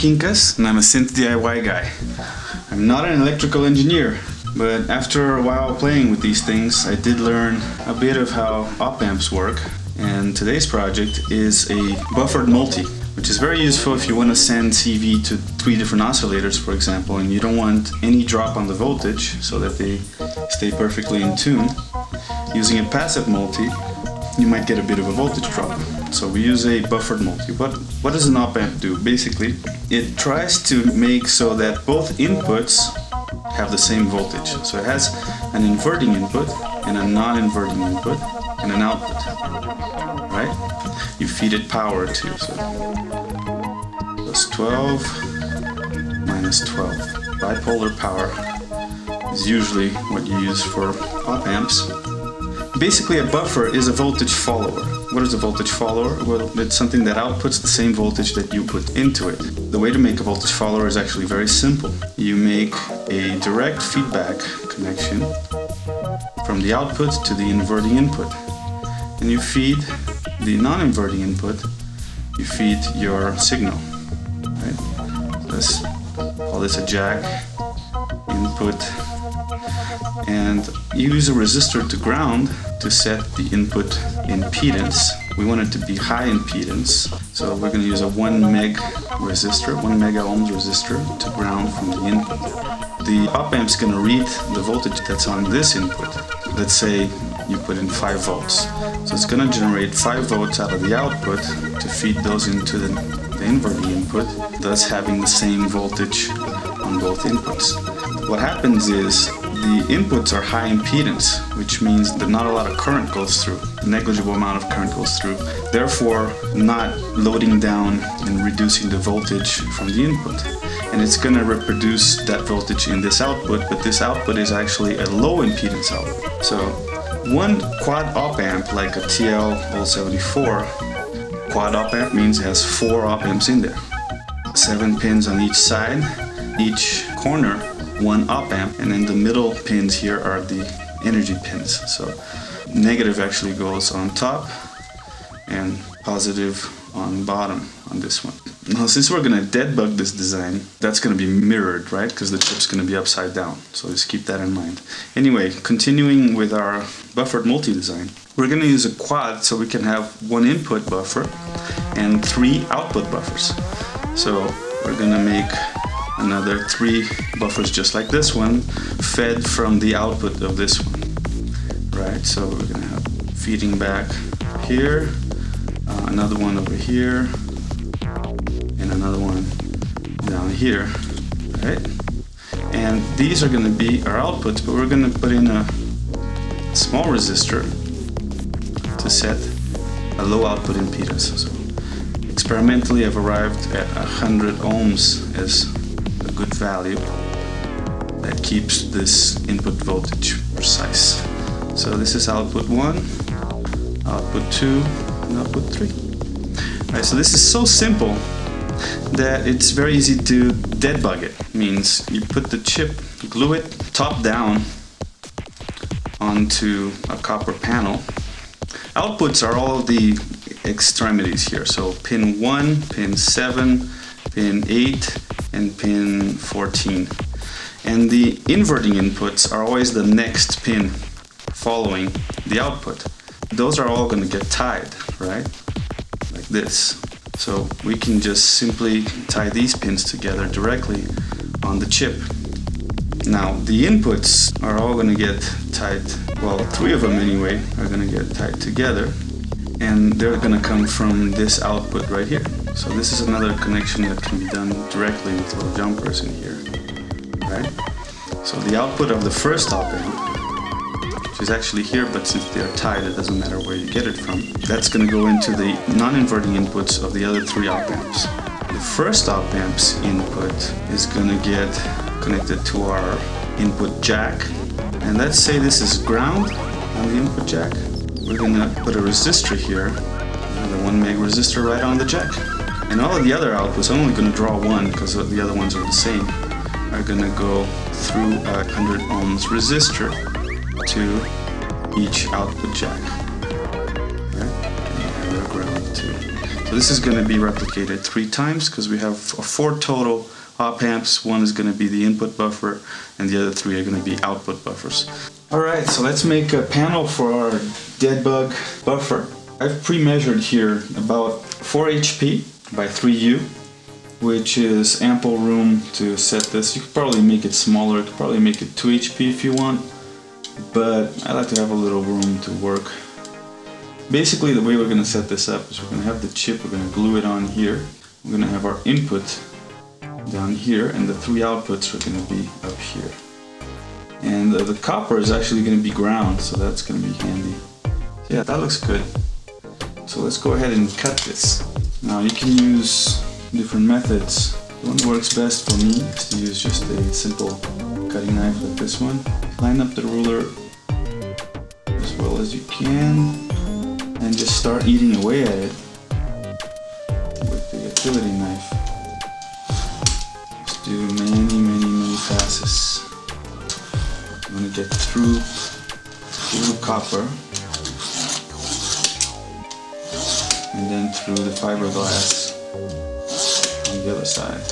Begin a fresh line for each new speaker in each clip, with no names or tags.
Quincas and I'm a synth DIY guy. I'm not an electrical engineer, but after a while playing with these things, I did learn a bit of how op amps work. And today's project is a buffered multi, which is very useful if you want to send CV to 3 different oscillators, for example, and you don't want any drop on the voltage so that they stay perfectly in tune. Using a passive multi, you might get a bit of a voltage drop. So we use a buffered multi. What does an op amp do? Basically, it tries to make so that both inputs have the same voltage. So it has an inverting input and a non-inverting input and an output, right? You feed it power too. So plus 12 minus 12. Bipolar power is usually what you use for op amps. Basically, a buffer is a voltage follower. What is a voltage follower? Well, it's something that outputs the same voltage that you put into it. The way to make a voltage follower is actually very simple. You make a direct feedback connection from the output to the inverting input. And you feed the non-inverting input, you feed your signal. Right? So let's call this a jack input. And you use a resistor to ground to set the input impedance. We want it to be high impedance, so we're going to use a 1 meg resistor, 1 mega ohms resistor to ground from the input. The op amp's going to read the voltage that's on this input. Let's say you put in 5 volts. So it's going to generate 5 volts out of the output to feed those into the inverting input, thus having the same voltage on both inputs. What happens is the inputs are high impedance, which means that not a lot of current goes through, a negligible amount of current goes through, therefore not loading down and reducing the voltage from the input. And it's going to reproduce that voltage in this output, but this output is actually a low impedance output. So one quad op amp, like a TL-074, quad op amp means it has 4 op amps in there. 7 pins on each side, each corner 1 op amp, and then the middle pins here are the energy pins. So negative actually goes on top and positive on bottom on this one. Now since we're going to deadbug this design, that's going to be mirrored, right? Because the chip's going to be upside down. So just keep that in mind. Anyway, continuing with our buffered multi design, we're going to use a quad so we can have 1 input buffer and 3 output buffers. So we're going to make another 3 buffers just like this one, fed from the output of this one, right? So we're gonna have feeding back here, another one over here, and another one down here, right? And these are gonna be our outputs, but we're gonna put in a small resistor to set a low output impedance. So experimentally, I've arrived at 100 ohms as a good value that keeps this input voltage precise. So this is output 1, output 2, and output 3. Alright, so this is so simple that it's very easy to deadbug it. Means you put the chip, glue it top down onto a copper panel. Outputs are all the extremities here. So pin 1, pin 7, pin 8, and pin 14. And the inverting inputs are always the next pin following the output. Those are all going to get tied, right? Like this. So we can just simply tie these pins together directly on the chip. Now the inputs are all going to get tied, well 3 of them anyway are going to get tied together, and they're going to come from this output right here. So this is another connection that can be done directly with little jumpers in here, right? So the output of the first op amp, which is actually here, but since they are tied, it doesn't matter where you get it from. That's going to go into the non-inverting inputs of the other 3 op amps. The first op amp's input is going to get connected to our input jack. And let's say this is ground on the input jack. We're going to put a resistor here, the 1 meg resistor right on the jack. And all of the other outputs, I'm only going to draw 1 because the other ones are the same, are going to go through a 100 ohms resistor to each output jack. Right? And they're ground too. So this is going to be replicated 3 times because we have 4 total op amps. 1 is going to be the input buffer and the other 3 are going to be output buffers. Alright, so let's make a panel for our Deadbug buffer. I've pre-measured here about 4 HP by 3U, which is ample room to set this. You could probably make it smaller, you could probably make it 2 HP if you want, but I like to have a little room to work. Basically the way we're going to set this up is we're going to have the chip, we're going to glue it on here, we're going to have our input down here, and the 3 outputs are going to be up here. And the copper is actually going to be ground, so that's going to be handy. Yeah, that looks good. So let's go ahead and cut this. Now you can use different methods. The one that works best for me is to use just a simple cutting knife like this one. Line up the ruler as well as you can and just start eating away at it with the utility knife. Just do many passes. I'm going to get through copper and then through the fiberglass on the other side.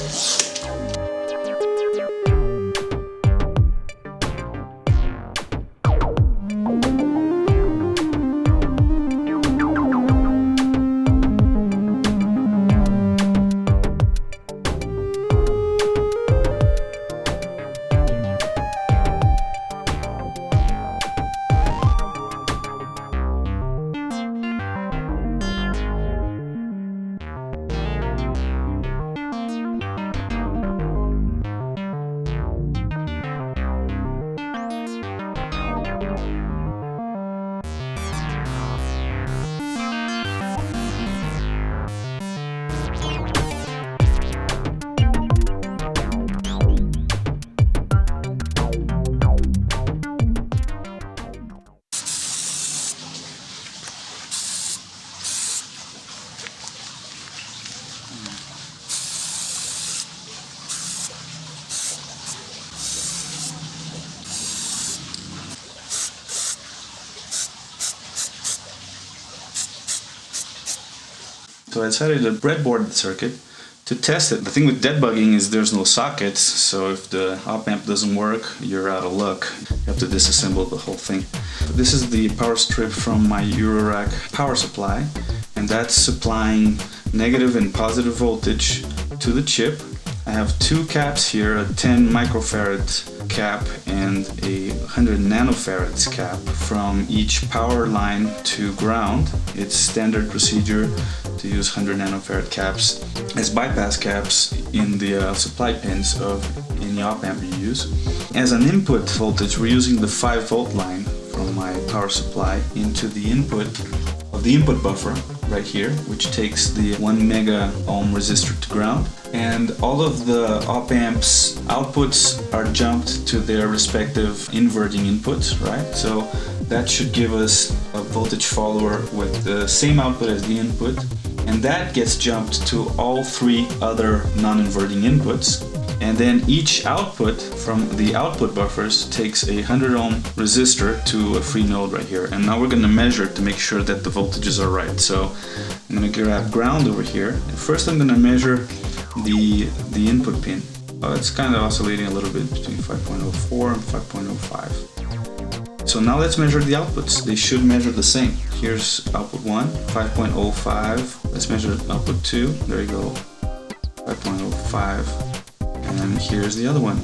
So I decided to breadboard the circuit to test it. The thing with debugging is there's no sockets, so if the op amp doesn't work, you're out of luck. You have to disassemble the whole thing. This is the power strip from my Eurorack power supply, and that's supplying negative and positive voltage to the chip. I have 2 caps here, a 10 microfarad cap and a 100 nanofarads cap from each power line to ground. It's standard procedure to use 100 nanofarad caps as bypass caps in the supply pins of any op amp you use. As an input voltage, we're using the 5 volt line from my power supply into the input of the input buffer right here, which takes the 1 mega ohm resistor to ground. And all of the op amps outputs are jumped to their respective inverting inputs, right? So that should give us a voltage follower with the same output as the input, and that gets jumped to all 3 other non-inverting inputs. And then each output from the output buffers takes a 100 ohm resistor to a free node right here. And now we're going to measure it to make sure that the voltages are right. So I'm going to grab ground over here. And first I'm going to measure the input pin. It's kind of oscillating a little bit between 5.04 and 5.05. So now let's measure the outputs. They should measure the same. Here's output 1, 5.05. Let's measure output 2. There you go, 5.05. And here's the other one.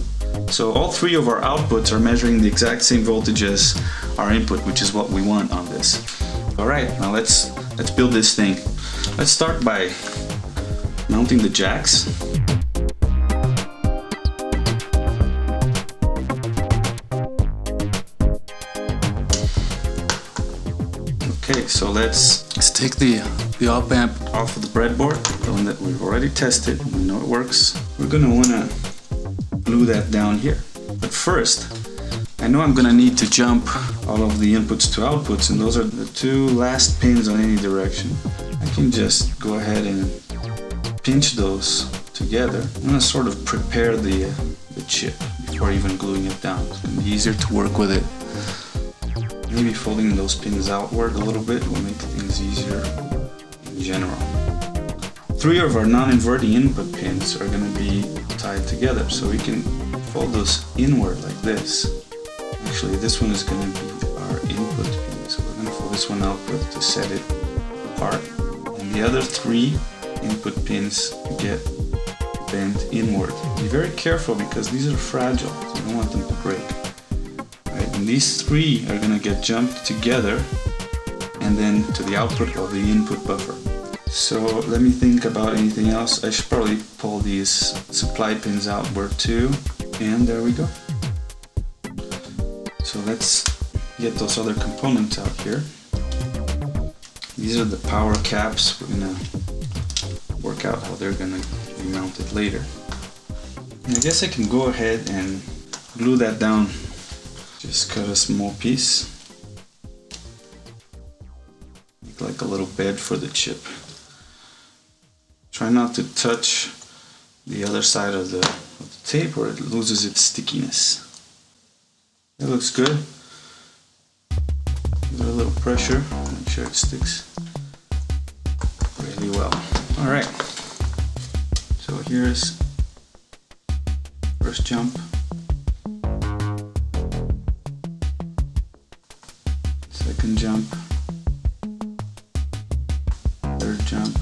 So all 3 of our outputs are measuring the exact same voltage as our input, which is what we want on this. Alright, now let's build this thing. Let's start by mounting the jacks. Okay, so let's take the op amp off of the breadboard, the one that we've already tested. We know it works. We're gonna wanna glue that down here. But first, I know I'm gonna need to jump all of the inputs to outputs, and those are the 2 last pins on any direction. I can just go ahead and pinch those together. I'm gonna sort of prepare the chip before even gluing it down. It's gonna be easier to work with it. Maybe folding those pins outward a little bit will make things easier in general. three of our non-inverting input pins are going to be tied together, so we can fold those inward like this. Actually, this one is going to be our input pin, so we're going to fold this one outward to set it apart, and the other three input pins get bent inward. Be very careful because these are fragile, so you don't want them to break. Right, and these three are going to get jumped together and then to the output of the input buffer. So let me think about anything else. I should probably pull these supply pins outward too, and there we go. So let's get those other components out here. These are the power caps. We're gonna work out how they're gonna be mounted later. And I guess I can go ahead and glue that down. Just cut a small piece, make like a little bed for the chip. Try not to touch the other side of the tape or it loses its stickiness. That looks good. Give it a little pressure, make sure it sticks really well. Alright, so here's first jump. Second jump. Third jump.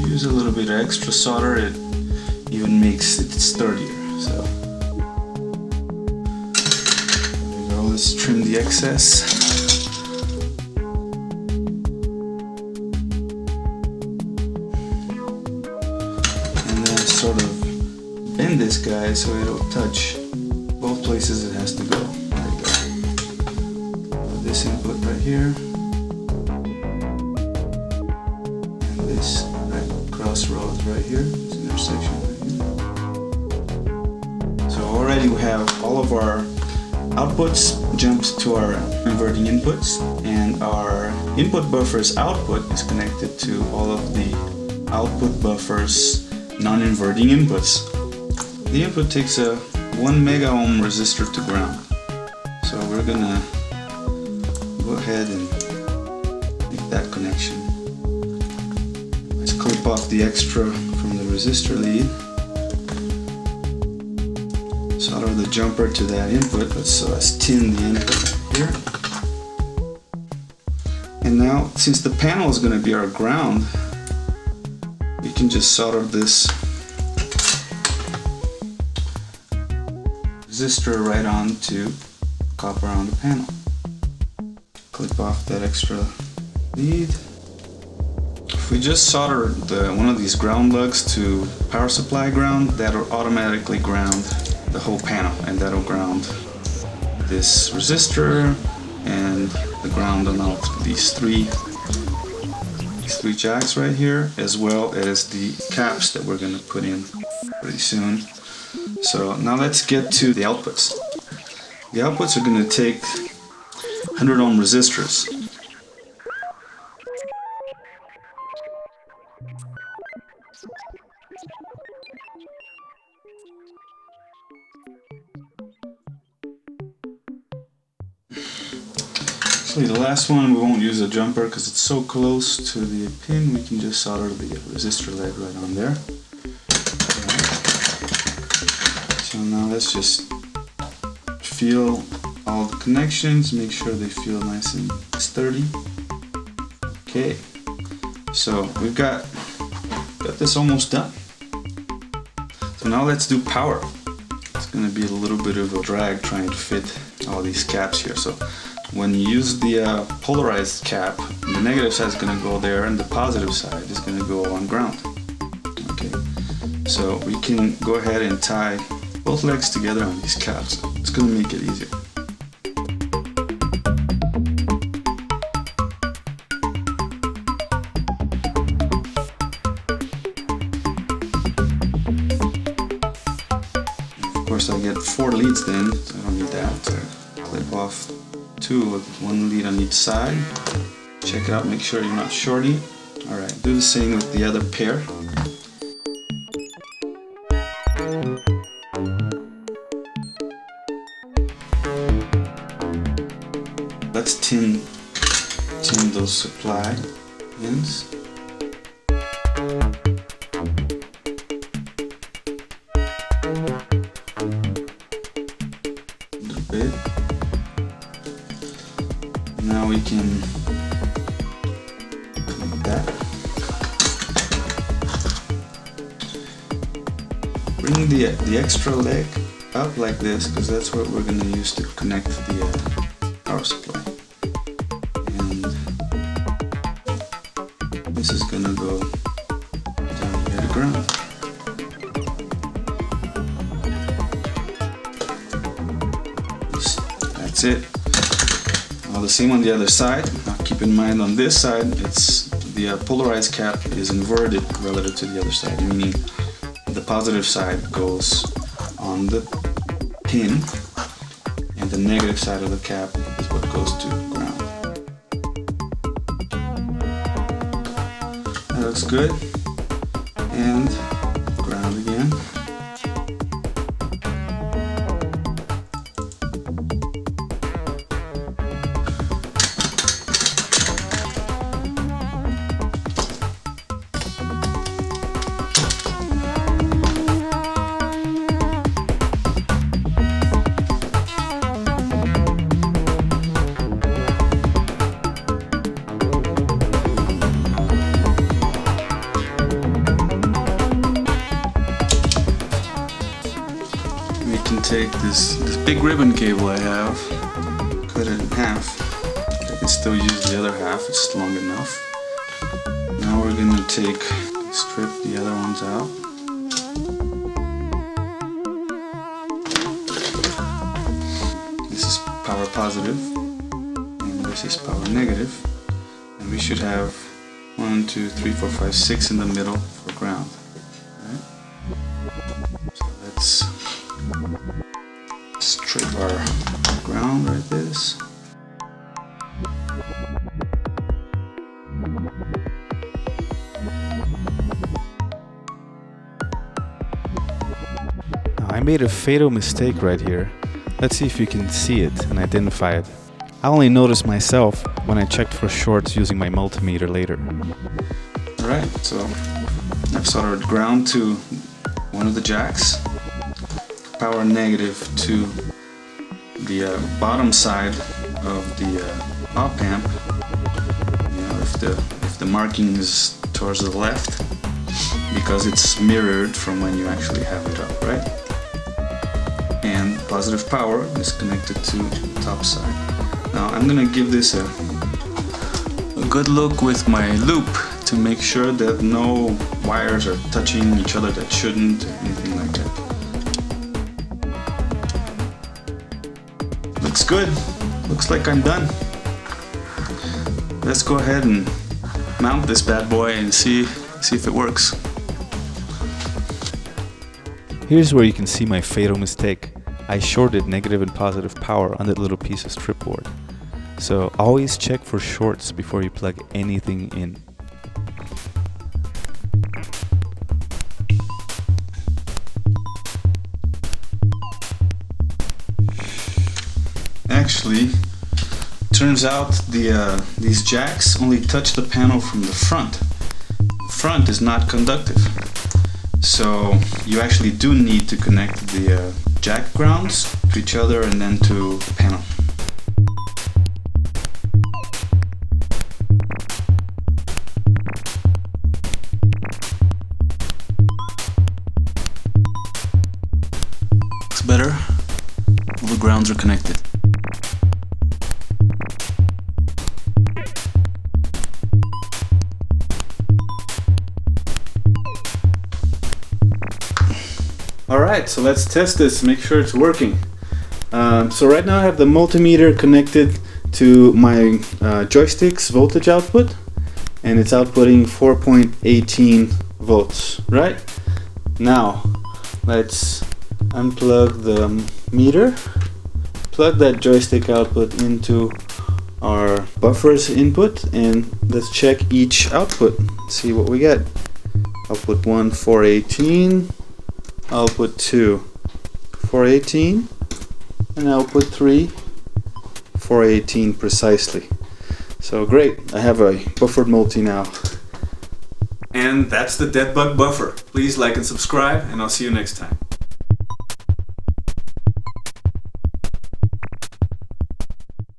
Use a little bit of extra solder, it even makes it sturdier. So there we go, let's trim the excess. And then sort of bend this guy so it'll touch both places it has to go. There you go. Put this input right here. And this crossroads right here, this intersection right here. So already we have all of our outputs jumped to our inverting inputs, and our input buffer's output is connected to all of the output buffer's non-inverting inputs. The input takes a 1 mega ohm resistor to ground. So we're gonna go ahead and make that connection. Clip off the extra from the resistor lead, solder the jumper to that input. Let's tin the input here. And now, since the panel is going to be our ground, we can just solder this resistor right onto copper on the panel. Clip off that extra lead. If we just solder one of these ground lugs to power supply ground, that'll automatically ground the whole panel, and that'll ground this resistor and the ground on all these three jacks right here, as well as the caps that we're going to put in pretty soon. So now let's get to the outputs. The outputs are going to take 100 ohm resistors. Actually, the last one we won't use a jumper because it's so close to the pin. We can just solder the resistor leg right on there. So now let's just feel all the connections, make sure they feel nice and sturdy. Okay, so we've got this almost done. So now let's do power. It's going to be a little bit of a drag trying to fit all these caps here. So when you use the polarized cap, the negative side is going to go there and the positive side is going to go on ground. Okay, so we can go ahead and tie both legs together on these caps. It's going to make it easier. Of course, I get 4 leads then, so I don't need that. So clip off 2 with 1 lead on each side. Check it out, make sure you're not shorty. Alright, do the same with the other pair. Let's tin between those supply pins. A little bit. Now we can connect that. Bring the extra leg up like this, because that's what we're going to use to connect the power supply. And this is going to go down here to ground. That's it. Now the same on the other side. Now keep in mind on this side, it's the polarized cap is inverted relative to the other side, meaning the positive side goes on the pin and the negative side of the cap is what goes to ground. That looks good. And ground again. Take this big ribbon cable I have, cut it in half. I can still use the other half, it's long enough. Now we're going to strip the other ones out. This is power positive, and this is power negative. And we should have 1, 2, 3, 4, 5, 6 in the middle for ground. Right? So let's strip our ground like this.
Now, I made a fatal mistake right here. Let's see if you can see it and identify it. I only noticed myself when I checked for shorts using my multimeter later.
Alright, so I've soldered ground to one of the jacks, power negative to the bottom side of the opamp. You know, if the marking is towards the left, because it's mirrored from when you actually have it up, right? And positive power is connected to the top side. Now I'm gonna give this a good look with my loop to make sure that no wires are touching each other that shouldn't, anything like that. Looks good. Looks like I'm done. Let's go ahead and mount this bad boy and see if it works.
Here's where you can see my fatal mistake. I shorted negative and positive power on that little piece of strip board. So always check for shorts before you plug anything in.
Actually, turns out these jacks only touch the panel from the front. The front is not conductive. So you actually do need to connect the jack grounds to each other and then to the panel. Looks better. All the grounds are connected. Alright, so let's test this, make sure it's working. So right now I have the multimeter connected to my joystick's voltage output, and it's outputting 4.18 volts, right? Now, let's unplug the meter, plug that joystick output into our buffer's input, and let's check each output, see what we get. Output 1, 418. Output 2, 418, and output 3, 418 precisely. So great, I have a buffered multi now. And that's the Deadbug buffer. Please like and subscribe, and I'll see you next time.